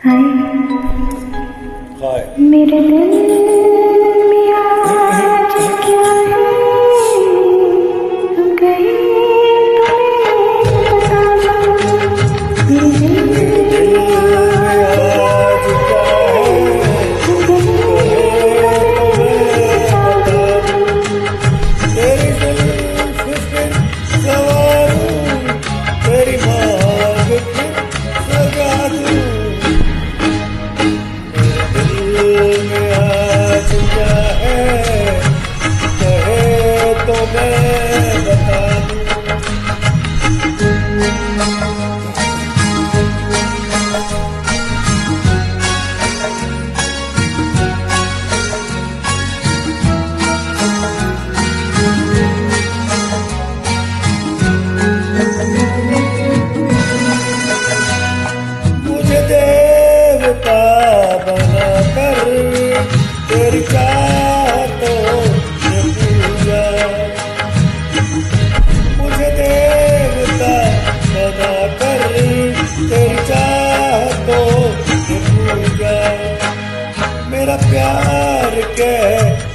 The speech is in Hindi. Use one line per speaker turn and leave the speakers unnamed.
हाय
मेरे दिल में आज क्या है गई तुम्हें बताना मेरे दिल
में आज क्या है तेरी जुल्फ पे सवारूं तेरी मांग पे सजा दूं दिल में आज क्या है कहे तो मैं बता दूं मुझे देवता बनाकर तेरी चाहतों से पूजा मुझे देवता बनाकर तेरी चाहतों से पूजा मेरा प्यार कह